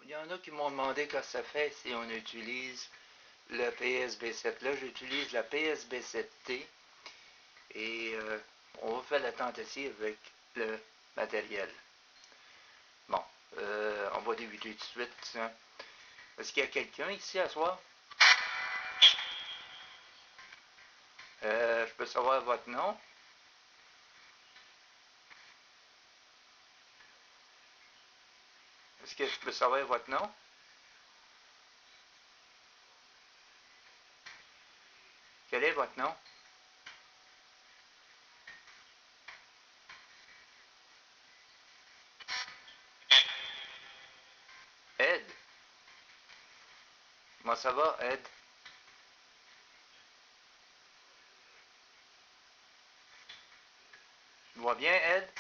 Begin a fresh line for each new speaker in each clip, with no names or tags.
il y en a qui m'ont demandé qu'est-ce que ça fait si on utilise le PSB7. Là, j'utilise la PSB7T et on va faire la tentative avec le matériel. Bon, on va débuter tout de suite. Hein. Est-ce qu'il y a quelqu'un ici à soir? Je peux savoir votre nom? Est-ce que je peux savoir votre nom? Quel est votre nom? Ed? Comment ça va, Ed? Tu vas bien, Ed?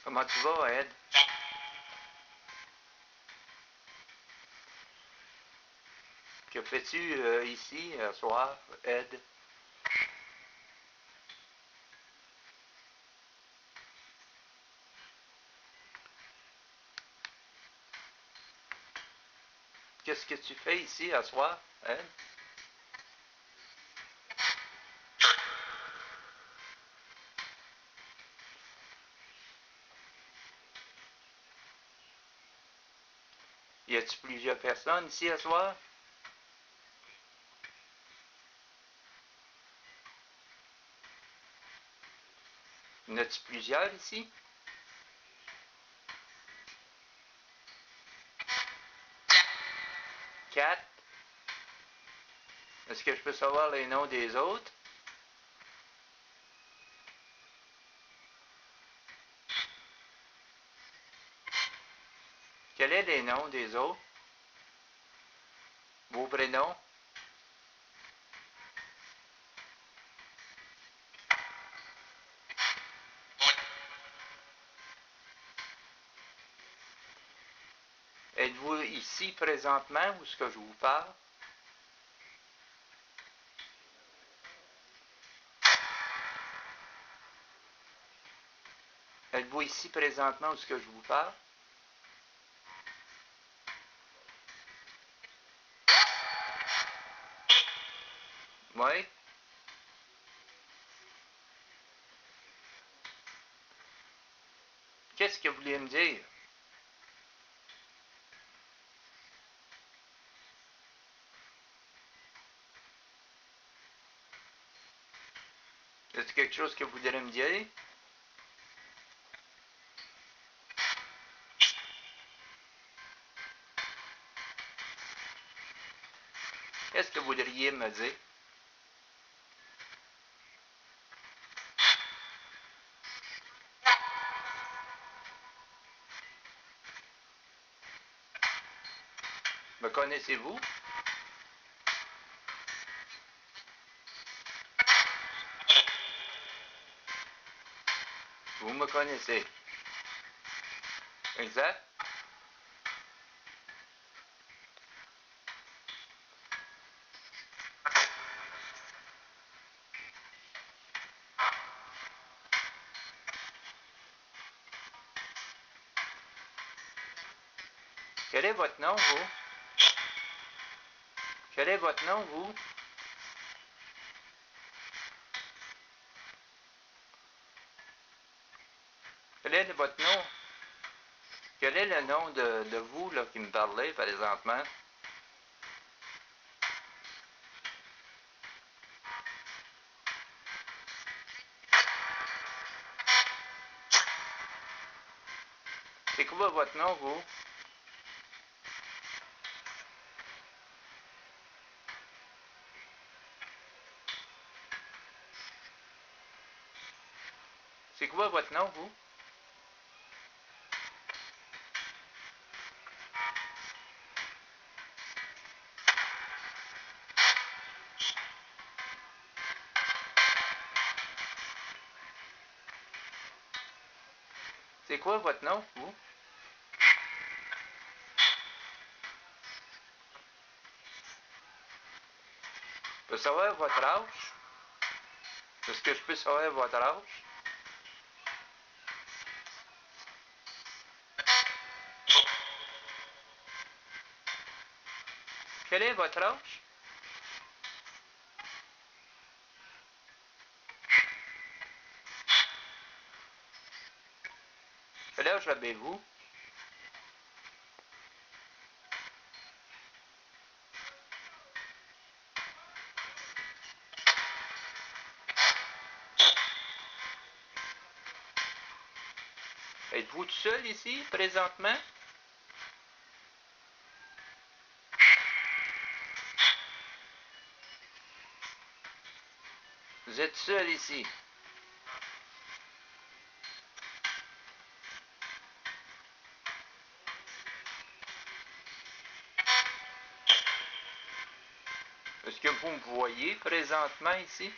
Comment tu vas, Ed? Que fais-tu ici, ce soir, Ed? Qu'est-ce que tu fais ici, ce soir, Ed? Y a-t-il plusieurs personnes ici, ce soir? Y en a-t-il plusieurs ici? 4. Est-ce que je peux savoir les noms des autres? Quels sont les noms des autres? Vos prénoms? Êtes-vous ici présentement où est-ce que je vous parle? Êtes-vous ici présentement où est-ce que je vous parle? Oui? Qu'est-ce que vous voulez me dire? Est-ce quelque chose que vous voudrez me dire? Qu'est-ce que vous voudriez me dire? Me connaissez-vous? Vous me connaissez. Exact? Quel est votre nom, vous? Quel est votre nom, vous? Quel est votre nom? Quel est le nom de vous là, qui me parlez présentement? C'est quoi votre nom, vous? C'est quoi votre nom, vous? C'est quoi votre nom, vous? Je peux savoir votre âge? Est-ce que je peux savoir votre âge? Quel est votre âge? Quel âge avez-vous? Êtes-vous tout seul ici, présentement? Vous êtes seul ici. Est-ce que vous me voyez présentement ici?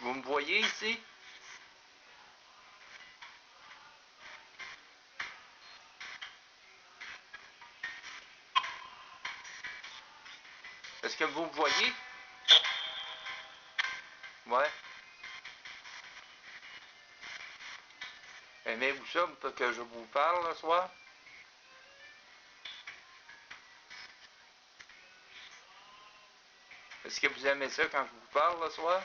Vous me voyez ici? Est-ce que vous me voyez? Ouais. Aimez-vous ça pour que je vous parle le soir? Est-ce que vous aimez ça quand je vous parle le soir?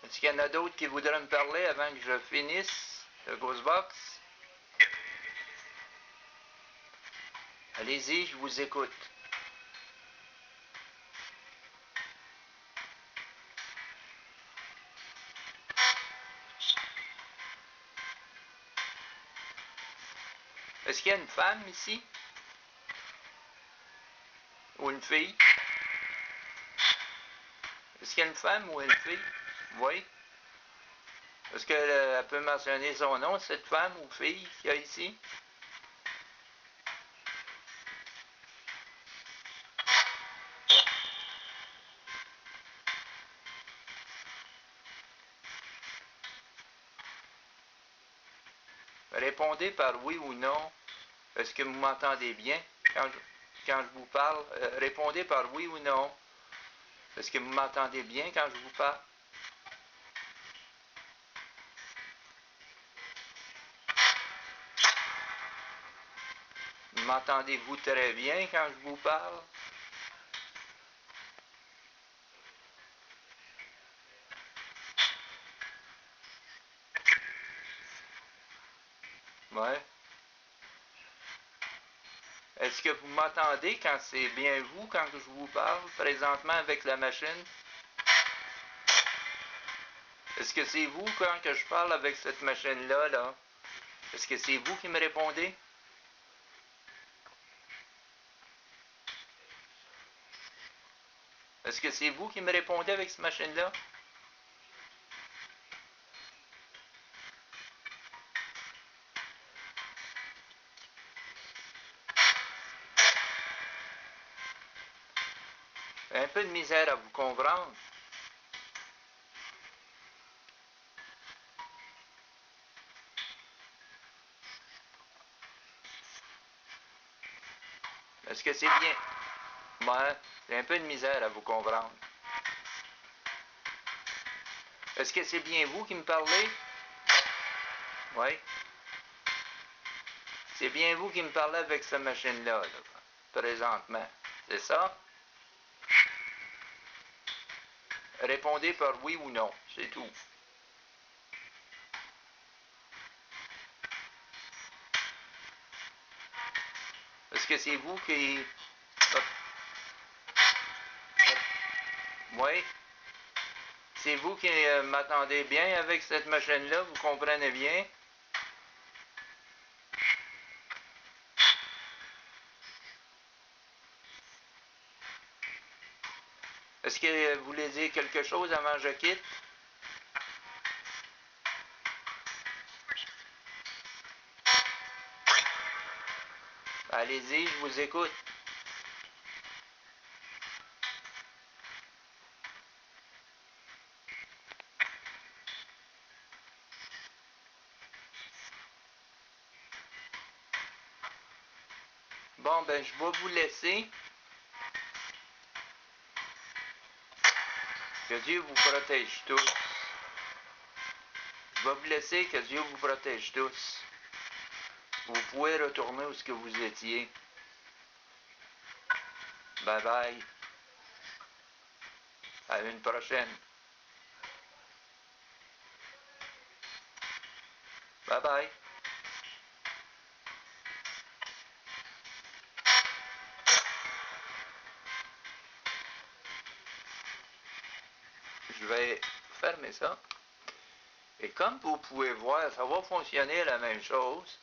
Est-ce qu'il y en a d'autres qui voudraient me parler avant que je finisse le Ghostbox? Allez-y, je vous écoute. Est-ce qu'il y a une femme ici? Ou une fille? Est-ce qu'il y a une femme ou une fille? Oui. Est-ce qu'elle peut mentionner son nom, cette femme ou fille qu'il y a ici? Répondez par oui ou non. Est-ce que vous m'entendez bien quand je vous parle? Répondez par oui ou non. Est-ce que vous m'entendez bien quand je vous parle? M'entendez-vous très bien quand je vous parle? Ouais. Est-ce que vous m'entendez quand c'est bien vous quand je vous parle présentement avec la machine? Est-ce que c'est vous quand que je parle avec cette machine-là, là? Est-ce que c'est vous qui me répondez? Est-ce que c'est vous qui me répondez avec cette machine-là? Un peu de misère à vous comprendre. Est-ce que c'est bien? Ouais, j'ai un peu de misère à vous comprendre. Est-ce que c'est bien vous qui me parlez? Oui. C'est bien vous qui me parlez avec cette machine-là, là, présentement. C'est ça? Répondez par oui ou non, c'est tout. Est-ce que c'est vous qui... Oui. C'est vous qui m'attendez bien avec cette machine-là, vous comprenez bien? Est-ce que vous voulez dire quelque chose avant que je quitte? Allez-y, je vous écoute. Bon, ben, je vais vous laisser. Que Dieu vous protège tous. Je vais vous laisser. Que Dieu vous protège tous. Vous pouvez retourner où ce que vous étiez. Bye bye. À une prochaine. Bye bye. Je vais fermer ça. Et comme vous pouvez voir, ça va fonctionner la même chose.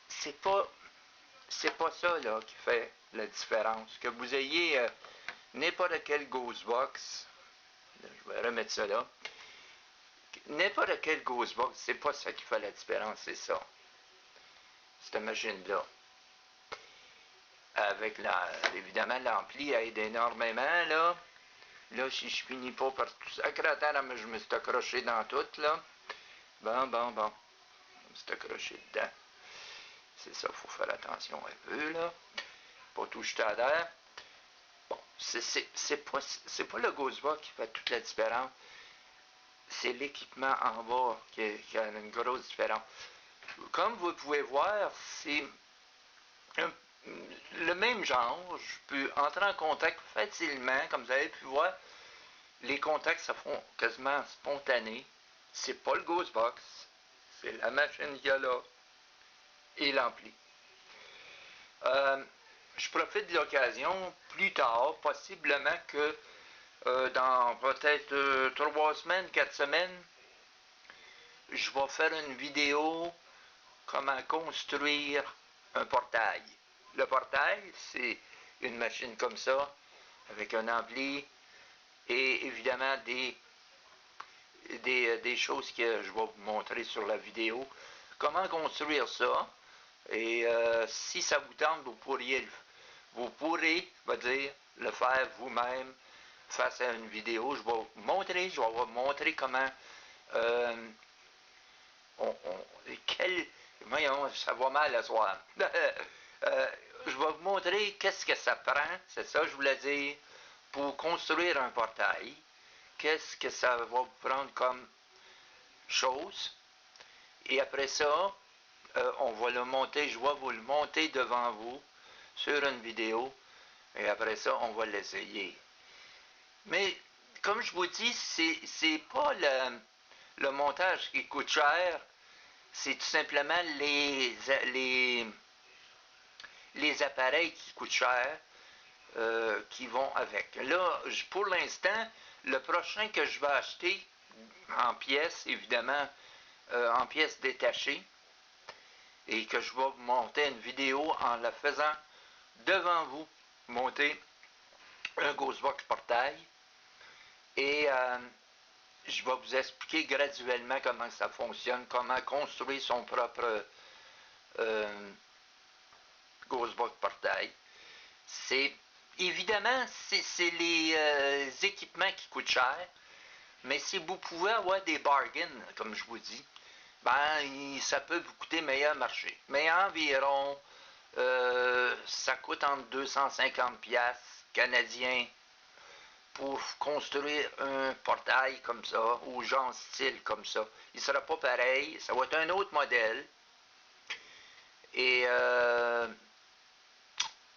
C'est pas ça là qui fait la différence. Que vous ayez n'importe quel Ghostbox, je vais remettre ça là. N'importe quel Ghostbox, c'est pas ça qui fait la différence, c'est ça. Cette machine-là. Avec évidemment l'ampli aide énormément là. Là, si je finis pas par tout ça, je me suis accroché dans tout là. Bon. Je me suis accroché dedans. C'est ça, il faut faire attention un peu là. Pas tout jeter à l'air. Bon, c'est pas le Ghostbox qui fait toute la différence. C'est l'équipement en bas qui a une grosse différence. Comme vous pouvez voir, c'est le même genre. Je peux entrer en contact facilement. Comme vous avez pu voir, les contacts se font quasiment spontanés. C'est pas le Ghostbox. C'est la machine qu'il y a là et l'ampli. Je profite de l'occasion plus tard, possiblement que dans peut-être 3 semaines, 4 semaines, je vais faire une vidéo comment construire un portail. Le portail, c'est une machine comme ça, avec un ampli et évidemment des choses que je vais vous montrer sur la vidéo. Comment construire ça. Et si ça vous tente, vous pourrez, le faire vous-même face à une vidéo. Je vais vous montrer comment voyons, ça va mal à soir. Je vais vous montrer qu'est-ce que ça prend, c'est ça je voulais dire, pour construire un portail. Qu'est-ce que ça va vous prendre comme chose. Et après ça, on va le monter, je vais vous le monter devant vous sur une vidéo. Et après ça, on va l'essayer. Mais comme je vous dis, c'est pas le montage qui coûte cher, c'est tout simplement les appareils qui coûtent cher qui vont avec. Là, pour l'instant, le prochain que je vais acheter en pièces, évidemment, en pièces détachées, et que je vais vous monter une vidéo en la faisant devant vous, monter un Ghostbox portail, et je vais vous expliquer graduellement comment ça fonctionne, comment construire son propre Ghostbox portail. C'est évidemment c'est les équipements qui coûtent cher, mais si vous pouvez avoir des bargains, comme je vous dis, ben ça peut vous coûter meilleur marché. Mais environ ça coûte entre 250$ canadiens pour construire un portail comme ça, ou genre style comme ça. Il ne sera pas pareil, ça va être un autre modèle. Et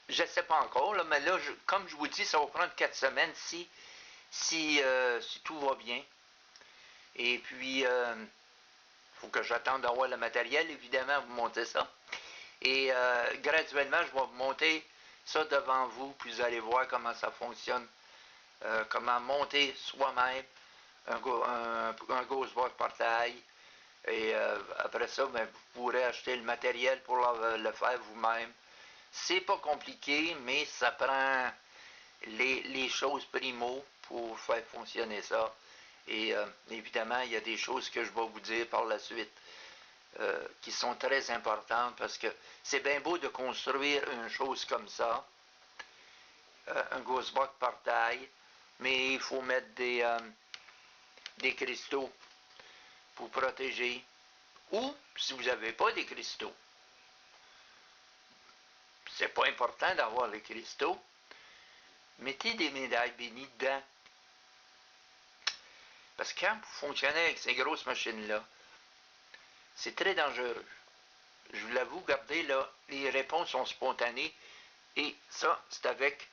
je ne sais pas encore, là, mais là, comme je vous dis, ça va prendre 4 semaines si tout va bien. Et puis, il faut que j'attende d'avoir le matériel, évidemment, pour monter ça. Et graduellement, je vais vous monter ça devant vous, puis vous allez voir comment ça fonctionne. Comment monter soi-même un Ghostbox portail. Et après ça, ben, vous pourrez acheter le matériel pour le faire vous-même. C'est pas compliqué, mais ça prend les choses primo pour faire fonctionner ça. Et évidemment, il y a des choses que je vais vous dire par la suite. qui sont très importantes parce que c'est bien beau de construire une chose comme ça, un Ghostbox par taille, mais il faut mettre des cristaux pour protéger. Ou, si vous n'avez pas des cristaux, c'est pas important d'avoir les cristaux, mettez des médailles bénies dedans. Parce que quand vous fonctionnez avec ces grosses machines-là, c'est très dangereux. Je vous l'avoue, regardez là, les réponses sont spontanées. Et ça, c'est avec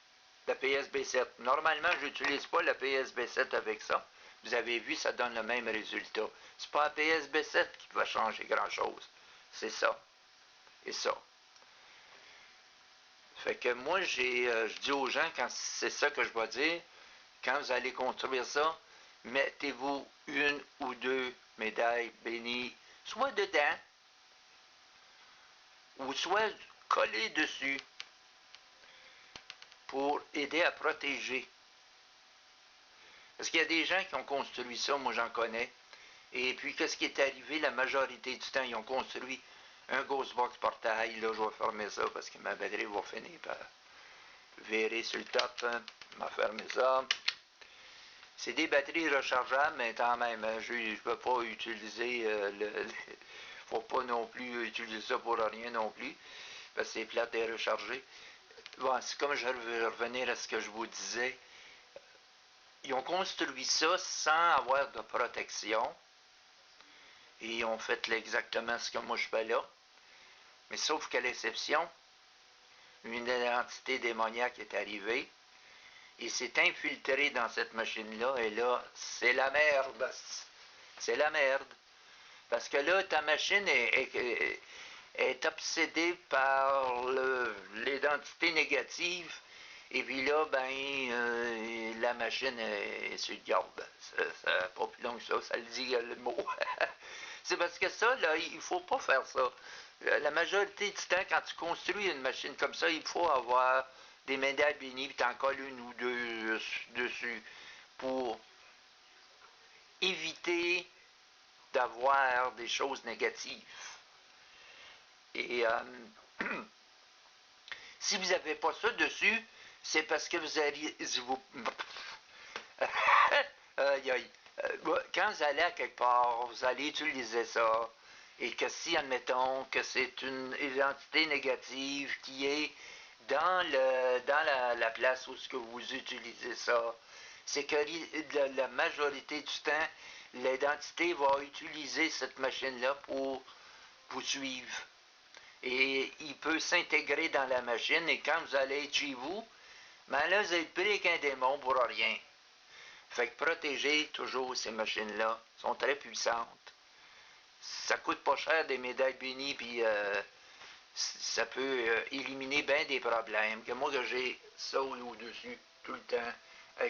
la PSB7. Normalement, je n'utilise pas la PSB7 avec ça. Vous avez vu, ça donne le même résultat. C'est pas la PSB7 qui va changer grand-chose. C'est ça. Et ça. Fait que moi, je dis aux gens, quand c'est ça que je vais dire, quand vous allez construire ça, mettez-vous une ou deux médailles bénies, soit dedans, ou soit collées dessus, pour aider à protéger. Parce qu'il y a des gens qui ont construit ça, moi j'en connais, et puis qu'est-ce qui est arrivé la majorité du temps, ils ont construit un Ghostbox portail, là je vais fermer ça parce que ma batterie va finir par virer sur le top, hein. Je vais fermer ça. C'est des batteries rechargeables, mais quand même, hein, je ne peux pas utiliser faut pas non plus utiliser ça pour rien non plus, parce que c'est plate et rechargé. Bon, c'est comme je vais revenir à ce que je vous disais. Ils ont construit ça sans avoir de protection. Et ils ont fait exactement ce que moi je fais là. Mais sauf qu'à l'exception, une entité démoniaque est arrivée et s'est infiltrée dans cette machine-là. Et là, c'est la merde. C'est la merde. Parce que là, ta machine est obsédée par l'identité négative. Et puis là, ben, la machine est sur le garde. Ça n'a pas plus long que ça le dit le mot. C'est parce que ça, là, il ne faut pas faire ça. La majorité du temps, quand tu construis une machine comme ça, il faut avoir des médailles bénies, puis t'en colles une ou deux dessus pour éviter d'avoir des choses négatives. Et si vous n'avez pas ça dessus, c'est parce que vous allez... Quand vous allez à quelque part, vous allez utiliser ça, et que si, admettons, que c'est une identité négative qui est dans la place où ce que vous utilisez ça, c'est que la majorité du temps, l'identité va utiliser cette machine-là pour vous suivre. Et il peut s'intégrer dans la machine, et quand vous allez être chez vous, ben là, vous êtes pris qu'un démon pour rien. Fait que protéger toujours ces machines-là, sont très puissantes. Ça coûte pas cher des médailles bénies, puis ça peut éliminer bien des problèmes. Que moi, que j'ai ça au-dessus tout le temps,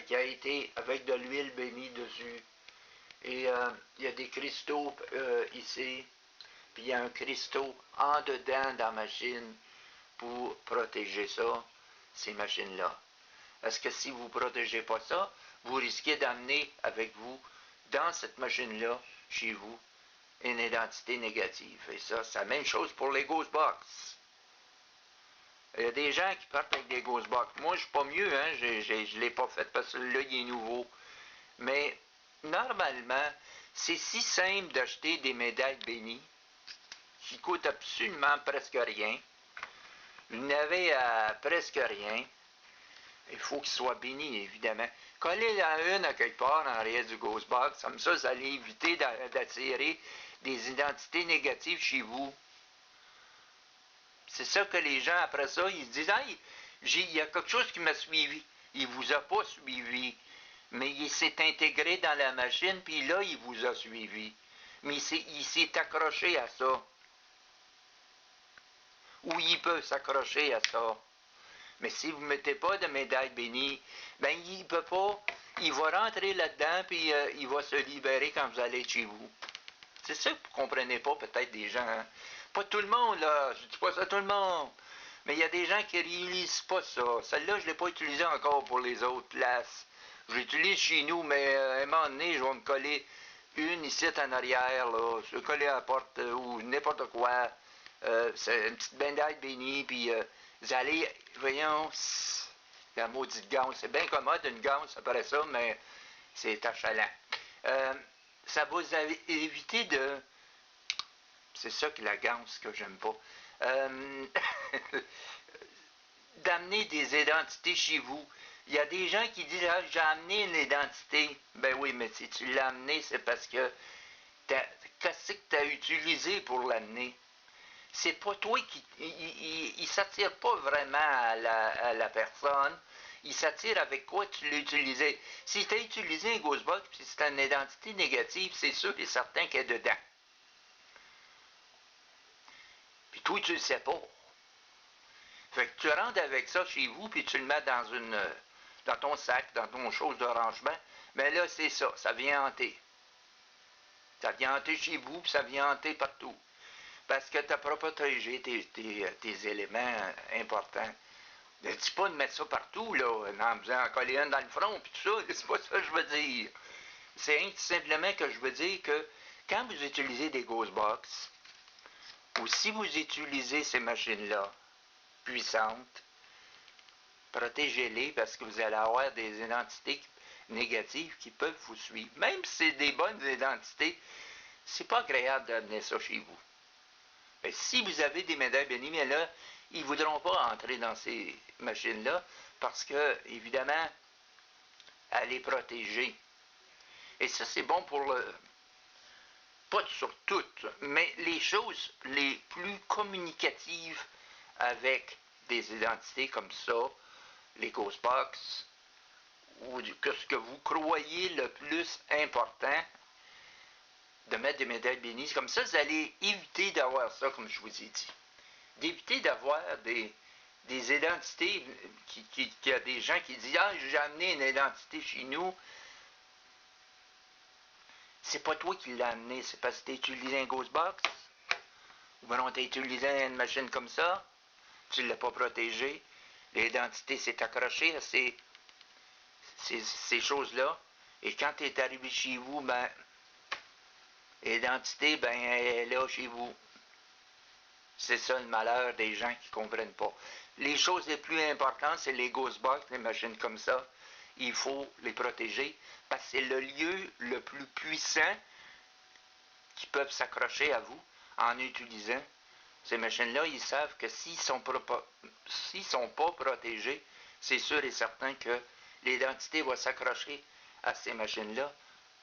qui a été avec de l'huile bénie dessus. Et il y a des cristaux ici, puis il y a un cristaux en dedans dans la machine pour protéger ça, ces machines-là. Parce que si vous ne protégez pas ça, vous risquez d'amener avec vous, dans cette machine-là, chez vous, une identité négative. Et ça, c'est la même chose pour les Ghostbox. Il y a des gens qui partent avec des Ghostbox. Moi, je suis pas mieux, hein? Je ne l'ai pas fait parce que là, il est nouveau. Mais, normalement, c'est si simple d'acheter des médailles bénies qui coûtent absolument presque rien. Vous n'avez à presque rien. Il faut qu'il soit béni, évidemment. Collez-en une à quelque part en arrière du Ghostbox, comme ça, vous allez éviter d'attirer des identités négatives chez vous. C'est ça que les gens, après ça, ils se disent « Hey, il y a quelque chose qui m'a suivi. » Il ne vous a pas suivi, mais il s'est intégré dans la machine, puis là, il vous a suivi. Mais il s'est accroché à ça. Ou il peut s'accrocher à ça. Mais si vous ne mettez pas de médaille bénie, ben il ne peut pas, il va rentrer là-dedans, puis il va se libérer quand vous allez chez vous. C'est ça que vous ne comprenez pas peut-être des gens. Hein? Pas tout le monde, là, je ne dis pas ça à tout le monde. Mais il y a des gens qui ne réalisent pas ça. Celle-là, je ne l'ai pas utilisée encore pour les autres places. Je l'utilise chez nous, mais à un moment donné, je vais me coller une ici en arrière, là, se coller à la porte ou n'importe quoi. C'est une petite bandaille bénie, puis vous allez, voyons, la maudite gauze. C'est bien commode, une gauze, après ça, mais c'est achalant. Ça va vous éviter de... C'est ça que la gauze que j'aime pas. D'amener des identités chez vous. Il y a des gens qui disent, ah, j'ai amené une identité. Ben oui, mais si tu l'as amené, c'est parce que qu'est-ce que tu as utilisé pour l'amener? C'est pas toi qui... Il s'attire pas vraiment à la personne. Il s'attire avec quoi tu l'as utilisé. Si tu as utilisé un Ghostbox puis c'est une identité négative, c'est sûr et certain qu'elle est dedans. Puis toi, tu le sais pas. Fait que tu rentres avec ça chez vous, puis tu le mets dans ton sac, dans ton chose de rangement. Mais là, c'est ça, ça vient hanter. Ça vient hanter chez vous, puis ça vient hanter partout. Parce que tu n'as pas protégé tes éléments importants. Ne dis pas de mettre ça partout, là, en faisant coller un dans le front, puis tout ça, c'est pas ça que je veux dire. C'est simplement que je veux dire que quand vous utilisez des Ghostbox, ou si vous utilisez ces machines-là, puissantes, protégez-les parce que vous allez avoir des identités négatives qui peuvent vous suivre. Même si c'est des bonnes identités, c'est pas agréable d'amener ça chez vous. Mais si vous avez des médailles bénies, mais là, ils ne voudront pas entrer dans ces machines-là parce que, évidemment, elle est protégée. Et ça, c'est bon pour le... Pas sur toutes, mais les choses les plus communicatives avec des identités comme ça, les Ghostbox, ou que ce que vous croyez le plus important, de mettre des médailles bénies. Comme ça, vous allez éviter d'avoir ça, comme je vous ai dit. D'éviter d'avoir des identités, qu'il y a des gens qui disent « Ah, j'ai amené une identité chez nous. » C'est pas toi qui l'as amené, c'est parce que tu as utilisé un Ghostbox. Ou bien tu as utilisé une machine comme ça. Tu ne l'as pas protégée. L'identité s'est accrochée à ces choses-là. Et quand tu es arrivé chez vous, ben, l'identité, ben, elle est là chez vous. C'est ça le malheur des gens qui ne comprennent pas. Les choses les plus importantes, c'est les Ghostbox, les machines comme ça. Il faut les protéger parce que c'est le lieu le plus puissant qui peuvent s'accrocher à vous en utilisant ces machines-là. Ils savent que s'ils ne sont pas protégés, c'est sûr et certain que l'identité va s'accrocher à ces machines-là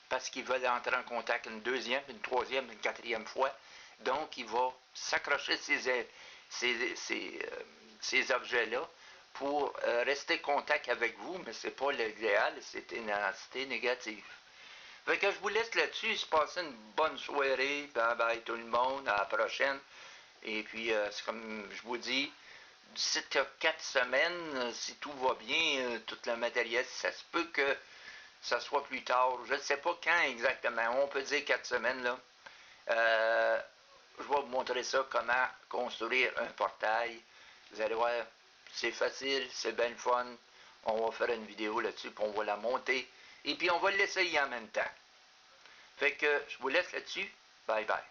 parce qu'ils veulent entrer en contact une deuxième, une troisième, une quatrième fois. Donc, il va s'accrocher ces objets-là pour rester en contact avec vous, mais ce n'est pas l'idéal, c'est une identité négative. Fait que je vous laisse là-dessus, se passer une bonne soirée, bye bye tout le monde, à la prochaine. Et puis, c'est comme je vous dis, d'ici 4 semaines, si tout va bien, tout le matériel, ça se peut que ça soit plus tard. Je ne sais pas quand exactement, on peut dire 4 semaines, là. Je vais vous montrer ça, comment construire un portail. Vous allez voir, c'est facile, c'est bien le fun. On va faire une vidéo là-dessus, puis on va la monter. Et puis on va l'essayer en même temps. Fait que je vous laisse là-dessus. Bye bye.